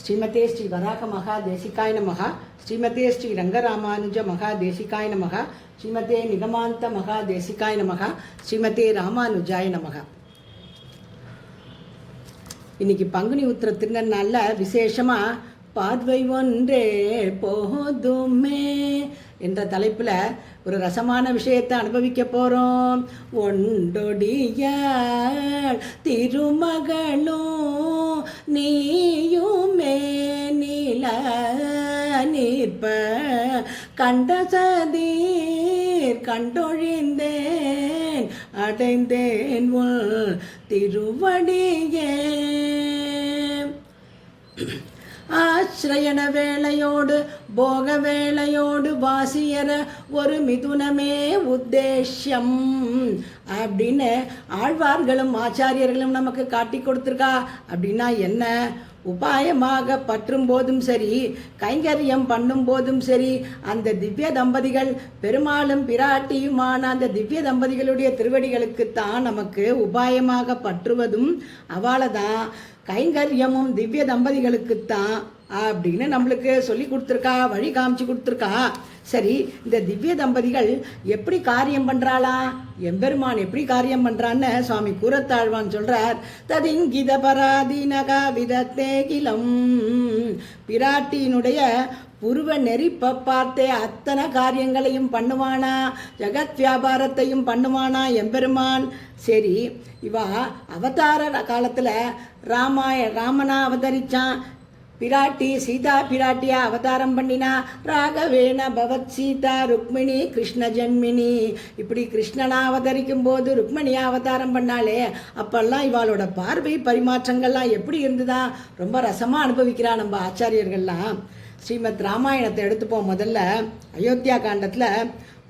ஸ்ரீமதே ஸ்ரீ வராக மகா தேசிகாய நமக. ஸ்ரீமதே ஸ்ரீ ரங்கராமானுஜ மகா தேசிகாய நமக. ஸ்ரீமதே நிகமாந்த மகா தேசிகாய நமக. ஸ்ரீமதே ராமானுஜாய நமக. இன்னைக்கு பங்குனி உத்திர திருநாளில் விசேஷமாக பார்வை ஒன்றே போதுமே என்ற தலைப்பில் ஒரு ரசமான விஷயத்தை அனுபவிக்க போகிறோம். ஒண்டொடிய திருமகளும் நீயுமே நீல நீர்ப்ப கண்டசதீர் கண்டொழிந்தேன் அடைந்தேன் உள் திருவடியே. ஆசிரயண வேளையோடு போக வேளையோடு வாசியற ஒரு மிதுனமே உத்தேசியம் அப்படின்னு ஆழ்வார்களும் ஆச்சாரியர்களும் நமக்கு காட்டி கொடுத்துருக்கா. அப்படின்னா என்ன? உபாயமாக பற்றும் போதும் சரி, கைங்கரியம் பண்ணும் போதும் சரி, அந்த திவ்ய தம்பதிகள் பெருமாளும் பிராட்டியுமான அந்த திவ்ய தம்பதிகளுடைய திருவடிகளுக்குத்தான் நமக்கு உபாயமாக பற்றுவதும் அவளை தான், கைங்கரியமும் திவ்ய தம்பதிகளுக்குத்தான் அப்படின்னு நம்மளுக்கு சொல்லி கொடுத்துருக்கா, வழி காமிச்சு கொடுத்துருக்கா. சரி, இந்த திவ்ய தம்பதிகள் எப்படி காரியம் பண்ணுறாளா? எம்பெருமான் எப்படி காரியம் பண்ணுறான்னு சுவாமி கூரத்தாழ்வான் சொல்கிறார். ததிங்கித பராதீனகா விதத்தே கிலம். பிராட்டியினுடைய புருவ நெறிப்பை பார்த்தே அத்தனை காரியங்களையும் பண்ணுவானா, ஜகத் வியாபாரத்தையும் பண்ணுவானா எம்பெருமான். சரி, இவா அவதார காலத்தில் ராமனா அவதரிச்சான். பிராட்டி சீதா பிராட்டியா அவதாரம் பண்ணினா. ராகவேண பவத் சீதா ருக்மிணி கிருஷ்ண ஜன்மினி. இப்படி கிருஷ்ணனா அவதரிக்கும் போது ருக்மிணியா அவதாரம் பண்ணாலே அப்பெல்லாம் இவாளோட பார்வை பரிமாற்றங்கள்லாம் எப்படி இருந்துதா? ரொம்ப ரசமாக அனுபவிக்கிறா நம்ம ஆச்சாரியர்கள்லாம். ஸ்ரீமத் ராமாயணத்தை எடுத்துப்போம். முதல்ல அயோத்தியா காண்டத்தில்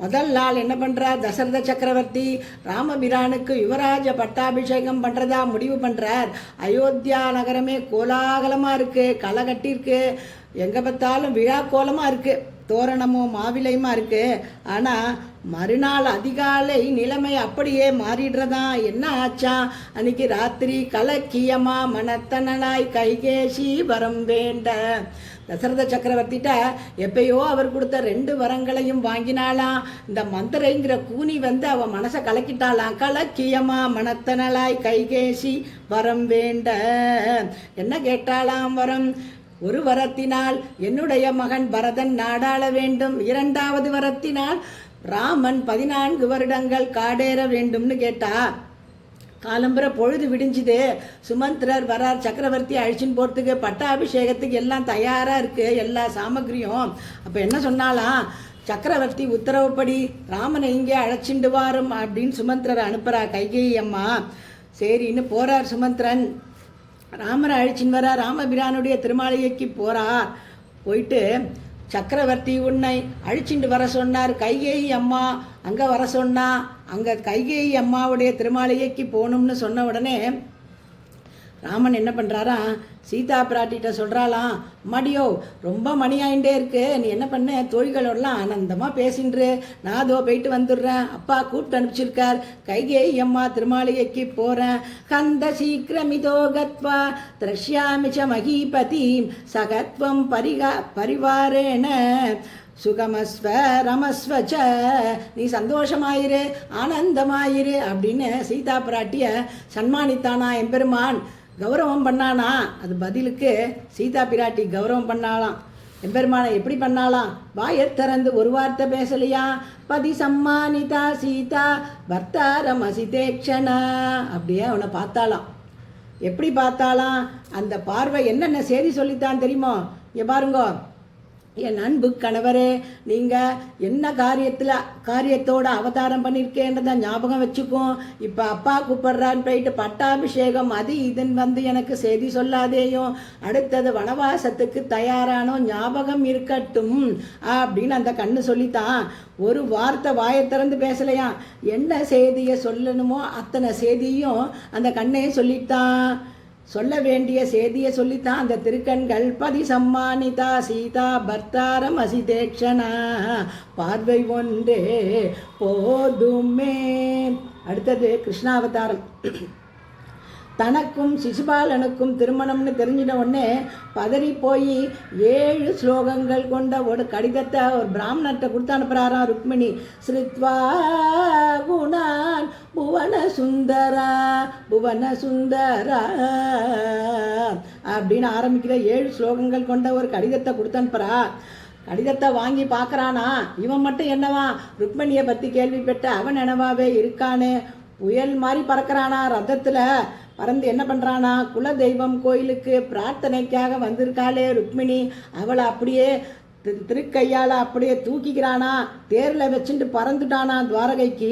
முதல் நாள் என்ன பண்ணுறார்? தசரத சக்கரவர்த்தி ராமபிரானுக்கு யுவராஜ பட்டாபிஷேகம் பண்ணுறதா முடிவு பண்ணுறார். அயோத்தியா நகரமே கோலாகலமாக இருக்குது, களை கட்டியிருக்கு, எங்கே பார்த்தாலும் விழா கோலமாக இருக்குது, தோரணமும் மாவிலையுமா இருக்குது. ஆனால் மறுநாள் அதிகாலை நிலைமை அப்படியே மாறிடுறதா. என்ன ஆச்சா? அன்னைக்கு ராத்திரி கலக்கியமா மனத்தனலாய் கைகேசி வரம் வேண்ட. தசரத சக்கரவர்த்திட்ட எப்பயோ அவர் கொடுத்த 2 வரங்களையும் வாங்கினாலாம். இந்த மந்திரைங்கிற கூனி அவன் மனசை கலக்கிட்டாளாம். கலக்கியமா மனத்தனலாய் கைகேசி வரம் வேண்ட. என்ன கேட்டாலாம் வரம்? ஒரு வரத்தினால் என்னுடைய மகன் பரதன் நாடாள வேண்டும், 2வது வரத்தினால் ராமன் 14 வருடங்கள் காடேற வேண்டும்னு கேட்டா. காலம்புற பொழுது விடிஞ்சுது. சுமந்திரர் வரார், சக்கரவர்த்தி அழிச்சின்னு போகிறதுக்கு, பட்டாபிஷேகத்துக்கு எல்லாம் தயாராக இருக்குது, எல்லா சாமகிரியும். அப்போ என்ன சொன்னாலாம்? சக்கரவர்த்தி உத்தரவுப்படி ராமனை இங்கே அழைச்சிண்டு வாரும் அப்படின்னு சுமந்திரரை அனுப்புகிறா கைகேயி அம்மா. சரின்னு போகிறார் சுமந்திரன். ராமரை அழிச்சின்னு வர ராமபிரானுடைய திருமாளிகைக்கு போகிறார். போயிட்டு சக்கரவர்த்தி உன்னை அழிச்சிண்டு வர சொன்னார், கைகேயி அம்மா அங்கே வர சொன்னா. அங்கே கைகேயி அம்மாவுடைய திருமாளிகைக்கு போகணும்னு சொன்ன உடனே ராமன் என்ன பண்ணுறாரா? சீதா பிராட்டிகிட்ட சொல்கிறாளாம், மடியோ ரொம்ப மணி ஆகிட்டே இருக்கு, நீ என்ன பண்ண, தோழிகளோடலாம் ஆனந்தமாக பேசின்று, நான் அதோ போயிட்டு வந்துடுறேன், அப்பா கூப்பிட்டு அனுப்பிச்சிருக்கார், கைகேயி அம்மா திருமாளிகைக்கு போகிறேன். கந்த சீக்கிரமிதோ கத்வா திரஷ்யாமிச்ச மகீபதி சகத்வம் பரிவாரேன சுகமஸ்வ ரமஸ்வச்ச. நீ சந்தோஷமாயிரு, ஆனந்தமாயிரு அப்படின்னு சீதா பிராட்டியை சன்மானித்தானா எம்பெருமான், கௌரவம் பண்ணானா. அது பதிலுக்கு சீதா பிராட்டி கௌரவம் பண்ணாலாம். எம்பெருமானை எப்படி பண்ணாலாம்? வாயை திறந்து ஒரு வார்த்தை பேசலையா? பதி சம்மானிதா சீதா பர்த்தாரம் அசிதேக்ஷனா. அப்படியே அவனை பார்த்தாலாம். எப்படி பார்த்தாலாம்? அந்த பார்வை என்னென்ன செய்தி சொல்லித்தான் தெரியுமோ? இங்கே பாருங்கோ, என் அன்பு கணவரே, நீங்கள் என்ன காரியத்தோட அவதாரம் பண்ணியிருக்கேன்றதை ஞாபகம் வச்சுக்கோம். இப்போ அப்பா கூப்பிட்றான்னு போயிட்டு பட்டாபிஷேகம் அது இதுன்னு எனக்கு செய்தி சொல்லாதேயும், அடுத்தது வனவாசத்துக்கு தயாரானோ ஞாபகம் இருக்கட்டும் அப்படின்னு அந்த கண்ணு சொல்லித்தான். ஒரு வார்த்தை வாயை திறந்து பேசலையா. என்ன செய்தியை சொல்லணுமோ அத்தனை செய்தியும் அந்த கண்ணே சொல்லித்தான். சொல்ல வேண்டிய செய்தியை சொல்லித்தான் அந்த திருக்கண்கள். பதி சம்மானிதா சீதா பர்த்தாரம் அசிதேக்ஷனா. பார்வை ஒன்றே போதுமே. அடுத்தது கிருஷ்ணாவதாரம். தனக்கும் சிசுபாலனுக்கும் திருமணம்னு தெரிஞ்சின உடனே பதறி போய் 7 ஸ்லோகங்கள் கொண்ட ஒரு கடிதத்தை ஒரு பிராமணர்கிட்ட கொடுத்து அனுப்புகிறாராம் ருக்மிணி. ஸ்ருத்வா குணான் புவன சுந்தரா அப்படின்னு ஆரம்பிக்கிற 7 ஸ்லோகங்கள் கொண்ட ஒரு கடிதத்தை கொடுத்து அனுப்புறா. கடிதத்தை வாங்கி பார்க்குறானா, இவன் மட்டும் என்னவா ருக்மணியை பற்றி கேள்விப்பட்ட அவன் என்னவாவே இருக்கானே, புயல் மாதிரி பறக்கிறானா, ரதத்தில் பறந்து என்ன பண்ணுறானா, குல தெய்வம் கோயிலுக்கு பிரார்த்தனைக்காக வந்திருக்காளே ருக்மிணி, அவளை அப்படியே திருக்கையால் அப்படியே தூக்கிக்கிறானா, தேரில் வச்சுட்டு பறந்துட்டானா துவாரகைக்கு.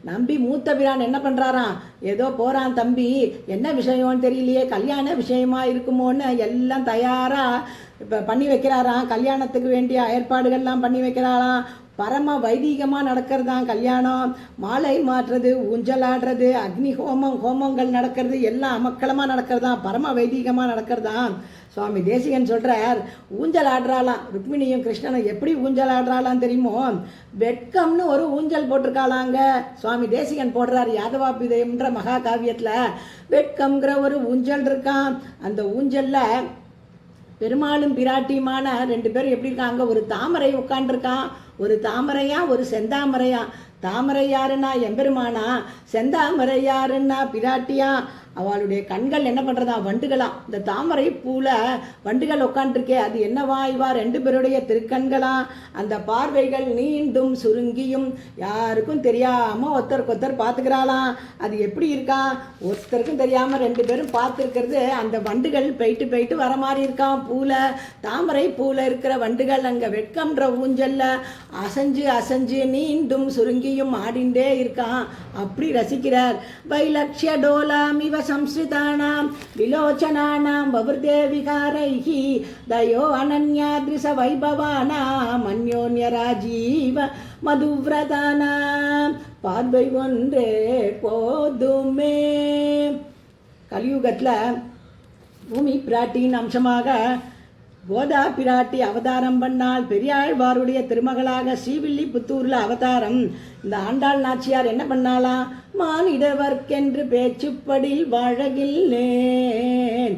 நம்பி மூத்த பிரான் என்ன பண்ணுறாராம், ஏதோ போகிறான் தம்பி, என்ன விஷயம்னு தெரியலையே, கல்யாண விஷயமா இருக்குமோன்னு எல்லாம் தயாராக இப்போ பண்ணி வைக்கிறாராம். கல்யாணத்துக்கு வேண்டிய ஏற்பாடுகள்லாம் பண்ணி வைக்கிறாராம். பரம வைதீகமாக நடக்கிறதான் கல்யாணம். மாலை மாற்றுறது, ஊஞ்சல் ஆடுறது, அக்னி ஹோமங்கள் நடக்கிறது, எல்லாம் அமக்களமாக நடக்கிறதான், பரம வைதீகமாக நடக்கிறதான். சுவாமி தேசிகன் சொல்கிறார், ஊஞ்சல் ஆடுறாளாம் ருக்மிணியும் கிருஷ்ணனும். எப்படி ஊஞ்சல் ஆடுறாளான்னு தெரியுமோ, வெட்கம்னு ஒரு ஊஞ்சல் போட்டிருக்காளாங்க. சுவாமி தேசிகன் போடுறார் யாதவாபிதயம்ன்ற மகா காவியத்தில். வெட்கம்ங்கிற ஒரு ஊஞ்சல் இருக்கான். அந்த ஊஞ்சலில் பெருமாளும் பிராட்டியுமான 2 பேரும் எப்படி இருக்காங்க, ஒரு தாமரை உட்காண்டிருக்கான். ஒரு தாமரையா ஒரு செந்தாமரையா. தாமரை யாருன்னா எம்பெருமானா, செந்தாமரை யாருன்னா பிராட்டியா. அவளுடைய கண்கள் என்ன பண்ணுறதா, வண்டுகளாம். இந்த தாமரை பூவில் வண்டுகள் உட்காண்டிருக்கே, அது என்னவா, இவா 2 பேருடைய திருக்கண்களாம். அந்த பார்வைகள் நீண்டும் சுருங்கியும் யாருக்கும் தெரியாமல் ஒருத்தருக்கொருத்தர் பார்த்துக்கிறாளாம். அது எப்படி இருக்கான், ஒருத்தருக்கும் தெரியாமல் 2 பேரும் பார்த்துருக்கிறது. அந்த வண்டுகள் போயிட்டு வர மாதிரி இருக்கான் பூவில். தாமரை பூவில் இருக்கிற வண்டுகள் அங்கே வெட்கம்ன்ற ஊஞ்சல்ல அசைஞ்சு நீண்டும் சுருங்கியும் ஆடிண்டே இருக்கான். அப்படி ரசிக்கிறார். வைலக்ஷ்ய டோலாமிவ संस्कृतानां विलोचनानां ववृदे विकारैः दयो अनन्यादृश वैभवानां अन्योन्यराजीव मधुव्रतानां பார்வை ஒன்றே போதுமே. கலியுகத்தில் பூமி பிராட்டியின் அம்சமாக கோதா பிராட்டி அவதாரம் பண்ணால். பெரியாழ்வாருடைய திருமகளாக ஸ்ரீவில்லிபுத்தூரில் அவதாரம். இந்த ஆண்டாள் நாச்சியார் என்ன பண்ணாலாம், மானிடவர்க்கென்று பேச்சுப்படில் வாழகில்லேன்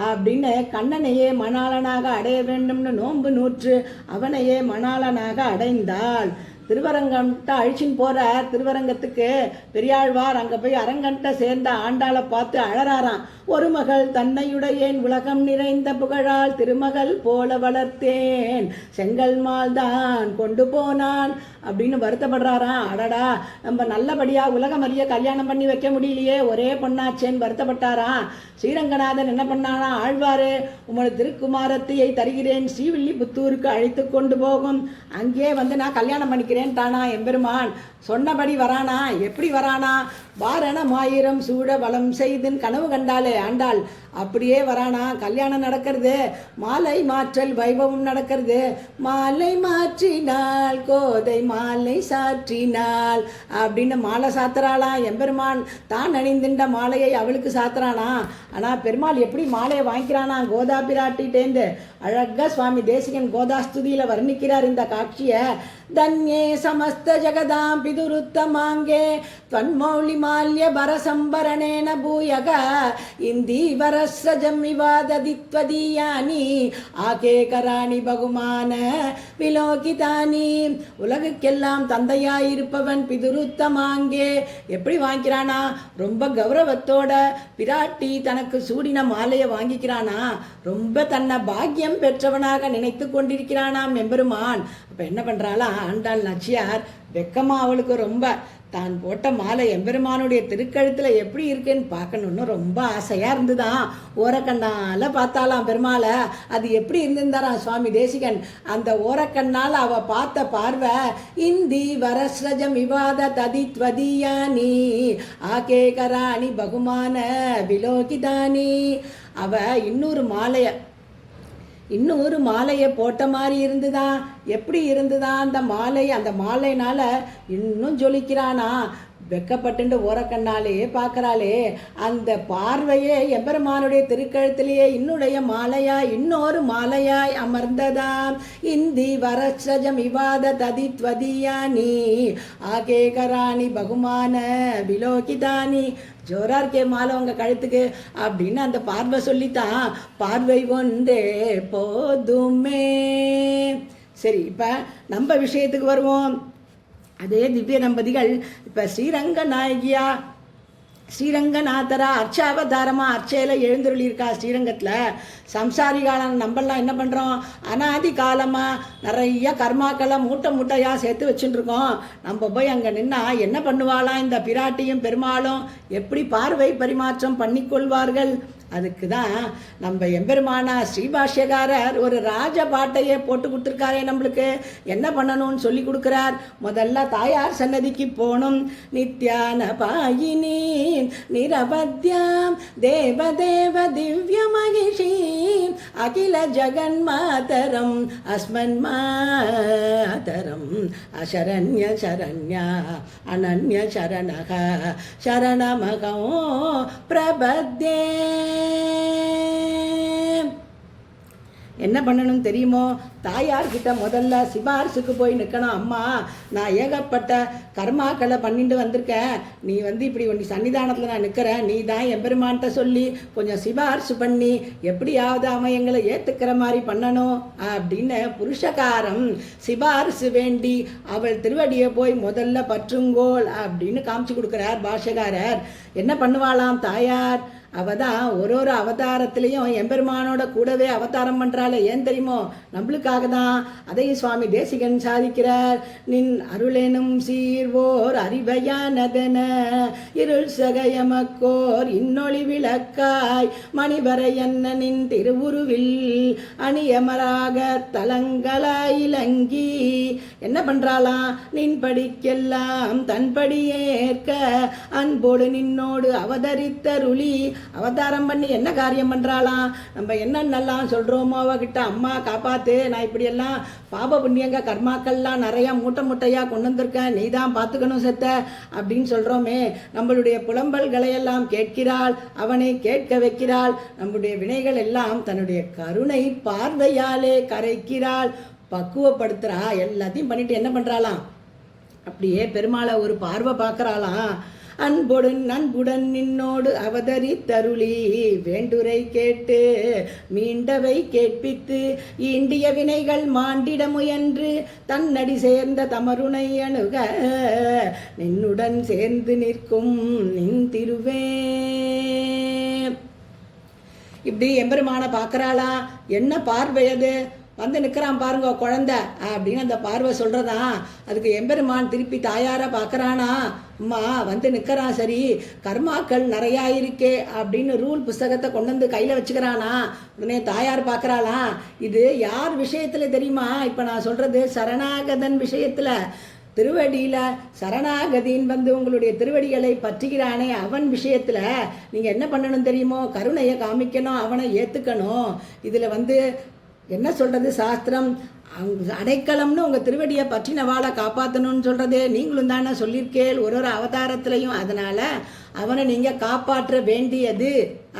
அப்படின்னு கண்ணனையே மணாளனாக அடைய வேண்டும்னு நோன்பு நூற்று அவனையே மணாளனாக அடைந்தாள். திருவரங்கம்ட்ட அழிச்சின்னு போகிற திருவரங்கத்துக்கு பெரியாழ்வார் அங்கே போய் அரங்கன்ட்ட சேர்ந்த ஆண்டாளை பார்த்து அழறாராம். ஒரு மகள் தன்னையுடையேன் உலகம் நிறைந்த புகழால் திருமகள் போல வளர்த்தேன் செங்கல் மால் தான் கொண்டு போனான் அப்படின்னு வருத்தப்படுறாராம். அடடா, நம்ம நல்லபடியாக உலகம் அறிய கல்யாணம் பண்ணி வைக்க முடியலையே, ஒரே பொண்ணாச்சேன்னு வருத்தப்பட்டாராம். ஸ்ரீரங்கநாதன் என்ன பண்ணானா, ஆழ்வாரு உங்களோட திருக்குமாரத்தையை தருகிறேன், ஸ்ரீவில்லிபுத்தூருக்கு அழைத்து கொண்டு போகும், அங்கே வந்து நான் கல்யாணம் பண்ணிக்கிறேன் தானா எம்பெருமான். சொன்னபடி வரானா, எப்படி வரானா, வாரணம் 1000 சூழ வளம் செய்துன்னு கனவு கண்டாலே ஆண்டாள், அப்படியே வரானா. கல்யாணம் நடக்கிறது, மாலை மாற்றல் வைபவம் நடக்கிறது. மாலை மாற்றினாள் கோதை மாலை சாற்றினாள் அப்படின்னு மாலை சாத்துறாளாம். எம்பெருமான் தான் அணிந்தின்ற மாலையை அவளுக்கு சாத்துறானா. ஆனால் பெருமாள் எப்படி மாலையை வாங்கிக்கிறானா கோதா பிராட்டிட்டேந்து. அழகாக சுவாமி தேசிகன் கோதாஸ்துதியில் வர்ணிக்கிறார் இந்த காட்சியை. தன்யே சமஸ்த ஜகதாம் பிதுருத்தமாங்கே त्वन्मौलि माल्य बरसंबरणेन भूयग इन्दीवरस्रजं विवाददि त्वदीयानि आकेकराणि பகுமான விலோகிதானி. உலகுக்கெல்லாம் தந்தையாயிருப்பவன் பிதுருத்தமாங்கே. எப்படி வாங்கிக்கிறானா, ரொம்ப கௌரவத்தோட பிராட்டி தனக்கு சூடின மாலையை வாங்கிக்கிறானா. ரொம்ப தன்னை பாக்கியம் பெற்றவனாக நினைத்து கொண்டிருக்கிறானாம் எம்பெருமான். அப்போ என்ன பண்ணுறாளா ஆண்டாள் நாச்சியார், வெக்கமா அவளுக்கு ரொம்ப தான் போட்ட மாலை எம்பெருமானுடைய திருக்கழுத்தில் எப்படி இருக்குன்னு பார்க்கணுன்னு ரொம்ப ஆசையாக இருந்துதான். ஓரக்கண்ணால் பார்த்தாலாம் பெருமாளை. அது எப்படி இருந்திருந்தாராம் சுவாமி தேசிகன். அந்த ஓரக்கண்ணால் அவள் பார்த்த பார்வை, இந்தி வரஸ்ரஜம் விவாத ததித்வதியானி ஆகேகராணி பகுமான விலோகிதானி. அவள் இன்னொரு மாலையை போட்ட மாதிரி இருந்துதான். எப்படி இருந்துதான் அந்த மாலை, அந்த மாலைனால இன்னும் ஜொலிக்கிறானா. வெக்கப்பட்டு ஓரக்கண்ணாலே பார்க்கறாளே, அந்த பார்வையே எம்பெருமானுடைய திருக்கழுத்திலேயே இன்னொரு மாலையாய் அமர்ந்ததாம். இந்தி வரஸ்ரஜம் விவாத ததித்வதியானி ஆகேகராணி பகுமான விலோகிதானி. ஜோரா இருக்கே மாலை உங்க கழுத்துக்கு அப்படின்னு அந்த பார்வை சொல்லித்தான், பார்வை ஒன்றே போதுமே. சரி, இப்ப நம்ம விஷயத்துக்கு வருவோம். அதே திவ்ய தம்பதிகள் இப்ப ஸ்ரீரங்கநாதரா அர்ச்சாவதாரமா அர்ச்சையில எழுந்துருளியிருக்கா ஸ்ரீரங்கத்தில். சம்சாரிகாலம் நம்மளாம் என்ன பண்ணுறோம், அனாதி காலமாக நிறைய கர்மாக்களை மூட்டையாக சேர்த்து வச்சுட்டு இருக்கோம். நம்ம போய் அங்கே நின்னா என்ன பண்ணுவாளாம் இந்த பிராட்டியும் பெருமாளும், எப்படி பார்வை பரிமாற்றம் பண்ணிக்கொள்வார்கள்? அதுக்கு தான் நம்ம எம்பெருமானா ஸ்ரீபாஷ்யகாரர் ஒரு ராஜ பாட்டையே போட்டு கொடுத்துருக்காரே. நம்மளுக்கு என்ன பண்ணணும்னு சொல்லி கொடுக்குறார். முதல்ல தாயார் சன்னதிக்கு போகணும். நித்யான பாயினி நிரபத்யாம் தேவதேவ திவ்ய மகிஷி அகில ஜகன்மாதரம் அஸ்மன் மாதரம் அசரண்ய சரண்யா அனன்ய சரணக சரணமகோ பிரபத்யே. என்ன பண்ணணும் தெரியுமோ? தாயார்கிட்ட முதல்ல சிபாரிசுக்கு போய் நிற்கணும். அம்மா, நான் ஏகப்பட்ட கர்மாக்களை பண்ணிட்டு வந்திருக்கேன். நீ இப்படி நீ சன்னிதானத்தில் நான் நிற்கிறேன். நீ தான் எம்பெருமான்கிட்ட சொல்லி கொஞ்சம் சிபாரிசு பண்ணி எப்படியாவது அவன் எங்களை ஏற்றுக்கிற மாதிரி பண்ணணும் அப்படின்னு புருஷகாரம் சிபாரிசு வேண்டி அவள் திருவடியை போய் முதல்ல பற்றுங்கோள் அப்படின்னு காமிச்சு கொடுக்குறார் பாஷ்யகாரர். என்ன பண்ணுவாளாம் தாயார்? அவதான் ஒரு அவதாரத்திலையும் எம்பெருமானோட கூடவே அவதாரம் பண்றாள். ஏன் தெரியுமோ? நம்மளுக்காக தான். அதையும் சுவாமி தேசிகன் சாதிக்கிறார். நின் அருளெனும் சீர்வோர் அறிவையானதென இருள் சகயமக்கோர் இன்னொளி விளக்காய் மணிவரை என்ன நின் திருவுருவில் அணியமராக தலங்களாயிலங்கி. என்ன பண்றாளாம்? நின் படிக்கெல்லாம் தன்படி ஏற்க அன்போடு நின்னோடு அவதரித்தருளி அவதாரம் பண்ணி என்ன காரியம் பண்றாளாம்? நம்ம என்னென்னலாம் சொல்றோமோ அவகிட்ட, அம்மா காப்பாத்து, நான் இப்படியெல்லாம் பாப புண்ணியங்க கர்மாக்கள்லாம் நிறைய மூட்டையா கொண்டு வந்திருக்கேன், நீ தான் பார்த்துக்கணும் செத்த அப்படின்னு சொல்றோமே. நம்மளுடைய புலம்பல்களையெல்லாம் கேட்கிறாள், அவனை கேட்க வைக்கிறாள். நம்முடைய வினைகள் எல்லாம் தன்னுடைய கருணை பார்வையாலே கரைக்கிறாள், பக்குவப்படுத்துறா. எல்லாத்தையும் பண்ணிட்டு என்ன பண்றாளாம்? அப்படியே பெருமாளை ஒரு பார்வை பார்க்கறாளாம். அன்புடன் நின்னோடு அவதரித்தருளி வேண்டுரை கேட்டு மீண்டவை கேட்பித்து ஈண்டிய வினைகள் மாண்டிட முயன்று தன்னடி சேர்ந்த தமருணை அணுக நின்னுடன் சேர்ந்து நிற்கும் நின் திருவே. இப்படி எம்பெருமான பார்க்கறாளா? என்ன பார்வை அது? வந்து நிற்கிறான் பாருங்க குழந்தை அப்படின்னு அந்த பார்வை சொல்றதா. அதுக்கு எம்பெருமான் திருப்பி தாயார பார்க்கறானா? அம்மா வந்து நிற்கிறான், சரி கர்மாக்கள் நிறையா இருக்கே அப்படின்னு ரூல் புஸ்தகத்தை கொண்டு வந்து கையில் வச்சுக்கிறானா. உடனே தாயார் பார்க்குறாளா? இது யார் விஷயத்தில் தெரியுமா? இப்போ நான் சொல்கிறது சரணாகதன் விஷயத்தில். திருவடியில் சரணாகதின்னு வந்து உங்களுடைய திருவடிகளை பற்றுகிறானே அவன் விஷயத்தில் நீங்கள் என்ன பண்ணணும் தெரியுமோ? கருணையை காமிக்கணும், அவனை ஏற்றுக்கணும். இதில் வந்து என்ன சொல்கிறது சாஸ்திரம்? அடைக்கலம்னு உங்கள் திருவடியை பற்றினவாளை காப்பாற்றணும்னு சொல்கிறது நீங்களும் தானே சொல்லியிருக்கேள் ஒரு அவதாரத்துலையும். அதனால் அவனை நீங்கள் காப்பாற்ற வேண்டியது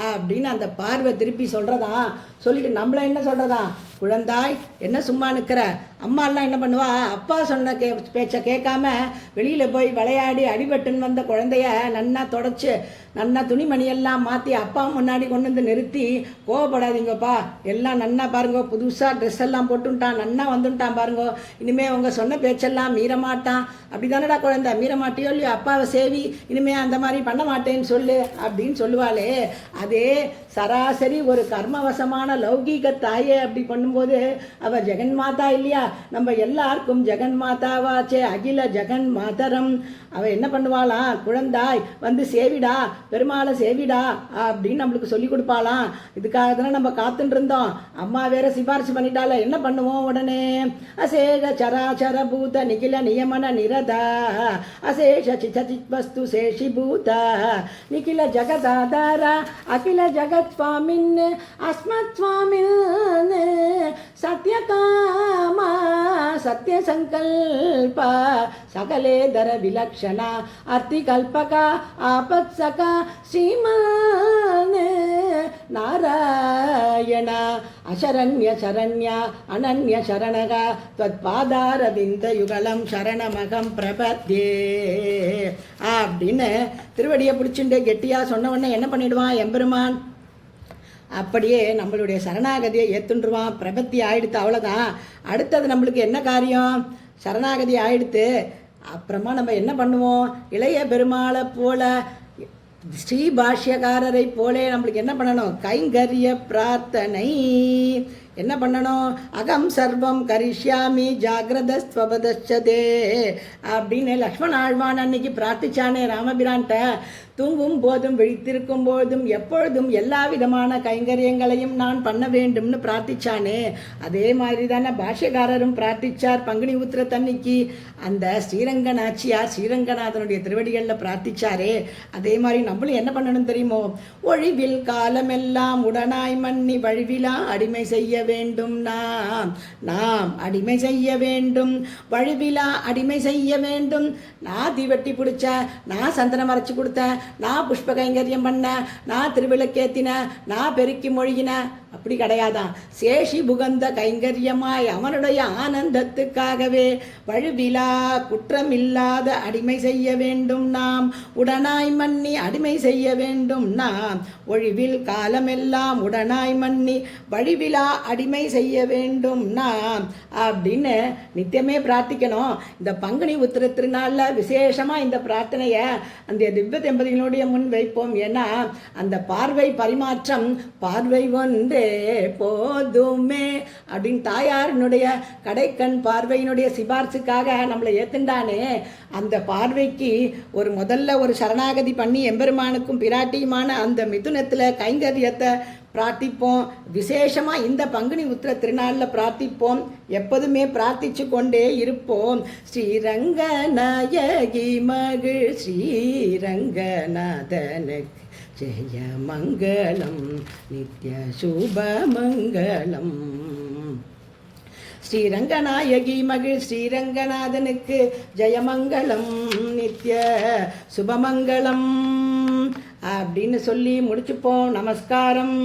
அப்படின்னு அந்த பார்வை திருப்பி சொல்கிறதா. சொல்லிட்டு நம்மளை என்ன சொல்கிறதா? குழந்தாய் என்ன சும்மா நிற்கிற? அம்மாலாம் என்ன பண்ணுவா? அப்பா சொன்ன பேச்சை கேட்காம வெளியில் போய் விளையாடி அடிபட்டுன்னு வந்த குழந்தைய நன்னா தொடச்சி நன்னா துணிமணியெல்லாம் மாற்றி அப்பா முன்னாடி கொண்டு வந்து நிறுத்தி, கோவப்படாதீங்கப்பா, எல்லாம் நன்னா பாருங்க, புதுசாக ட்ரெஸ் எல்லாம் போட்டுட்டான், நன்னா வந்துட்டான் பாருங்க, இனிமேல் உங்கள் சொன்ன பேச்செல்லாம் மீறமாட்டான். அப்படி தானடா குழந்தை, மீறமாட்டியோ இல்லையோ, அப்பாவை சேவி, இனிமேல் அந்த மாதிரி பண்ண மாட்டேன்னு சொல்லு அப்படின்னு சொல்லுவாளே. அதே சராசரி ஒரு கர்மவசமான லௌகீக தாயே அப்படி பண்ணும்போது அவள் ஜெகன்மாதா இல்லையா? நம்ம எல்லாருக்கும் ஜெகன்மாதாவாச்சே, அகில ஜெகன் மாதரம். அவள் என்ன பண்ணுவாளாம்? குழந்தாய் வந்து சேவிடா, பெருமாளை சேவிடா அப்படின்னு நம்மளுக்கு சொல்லி கொடுப்பாளாம். இதுக்காக தானே நம்ம காத்துட்டு இருந்தோம். அம்மா வேற சிபாரிசு பண்ணிட்டால, என்ன பண்ணுவோம் உடனே? அசேஷ சராச்சர பூத நிகில நியமன நிரதா அசேஷ சிச்சித் வஸ்து சேஷி பூத நிகில ஜகதாதார அகில ஜகத் சுவாமின் அஸ்மத் சுவாமின் சத்யகாமா சத்ய சங்கல்ப சகலேதர விலக்ஷணா அர்த்தி கல்பகா ஆபத்சகா ஸ்ரீமான் நாராயணா அசரண்ய சரண்யா அனன்ய சரணகா त्वत्पादारविन्द யுகலம் சரணமகம் பிரபத்யே அப்படின்னு திருவடியை பிடிச்சுட்டு கெட்டியாக சொன்ன உடனே என்ன பண்ணிடுவான் எம்பெருமான்? அப்படியே நம்மளுடைய சரணாகதியை ஏத்துண்டுருவான். பிரபத்தி ஆயிடுத்து, அவ்வளோதான். அடுத்தது நம்மளுக்கு என்ன காரியம்? சரணாகதி ஆயிடுத்து, அப்புறமா நம்ம என்ன பண்ணுவோம்? இளைய பெருமாளை போல ஸ்ரீ பாஷ்யக்காரரை போலே நம்மளுக்கு என்ன பண்ணணும்? கைங்கரிய பிரார்த்தனை என்ன பண்ணணும்? அகம் சர்வம் கரிஷ்யாமி ஜாகிரதஸ்வபதச்சதே அப்படின்னு லக்ஷ்மண ஆழ்வான் அன்னைக்கு பிரார்த்திச்சானே ராமபிரான்ட்ட. தூங்கும் போதும் விழித்திருக்கும் போதும் எப்பொழுதும் எல்லா விதமான கைங்கரியங்களையும் நான் பண்ண வேண்டும்னு பிரார்த்திச்சானே, அதே மாதிரி தானே பாஷ்யக்காரரும் பிரார்த்திச்சார் பங்குனி உத்திரத்தன்னைக்கு. அந்த ஸ்ரீரங்க நாச்சியார் ஸ்ரீரங்கநாதனுடைய திருவடிகளில் பிரார்த்திச்சாரே, அதே மாதிரி நம்மளும் என்ன பண்ணணும் தெரியுமோ? ஒழிவில் காலமெல்லாம் உடனாய் மன்னி வழிவிலா அடிமை செய்ய வேண்டும். நாம் அடிமை செய்ய வேண்டும், வழிவிலா அடிமை செய்ய வேண்டும். நான் தீவட்டி பிடிச்ச, நான் சந்தனம் மறைச்சு கொடுத்த, நான் புஷ்ப கைங்கரியம் பண்ண, நான் திருவிளக்கேத்தின, நான் பெருக்கி மொழிகின, அப்படி கிடையாதான். சேஷி புகந்த கைங்கரியமாய் அவனுடைய ஆனந்தத்துக்காகவே வழுவிலா குற்றமில்லாத அடிமை செய்ய வேண்டும். நாம் உடனாய் மன்னி அடிமை செய்ய வேண்டும். நாம் ஒழிவில் காலமெல்லாம் உடனாய் மன்னி வழிவிலா அடிமை செய்ய வேண்டும் நாம் அப்படின்னு நித்தியமே பிரார்த்திக்கணும். இந்த பங்குனி உத்திர திருநாளில் விசேஷமாக இந்த பிரார்த்தனையை அந்த திவ்ய தம்பதிகளுடைய முன் வைப்போம். ஏன்னா அந்த பார்வை பரிமாற்றம், பார்வை ஒன்றே போதுமே அப்படின்னு தாயாரினுடைய கடைக்கண் பார்வையினுடைய சிபார்சுக்காக நம்மளை ஏத்துண்டானே, அந்த பார்வைக்கு முதல்ல ஒரு சரணாகதி பண்ணி எம்பெருமானுக்கும் பிராட்டியுமான அந்த மிதுனத்தில் கைங்கரியத்தை பிரார்த்திப்போம். விசேஷமாக இந்த பங்குனி உத்திர திருநாளில் பிரார்த்திப்போம். எப்போதுமே பிரார்த்திச்சு கொண்டே இருப்போம். ஸ்ரீரங்கநாயகி மகிழ் ஸ்ரீரங்கநாதனுக்கு ஜெய மங்களம் நித்ய சுபமங்களம். ஸ்ரீரங்கநாயகி மகிழ் ஸ்ரீரங்கநாதனுக்கு ஜெயமங்கலம் நித்ய சுபமங்கலம் அப்படின்னு சொல்லி முடிச்சுப்போம். நமஸ்காரம்.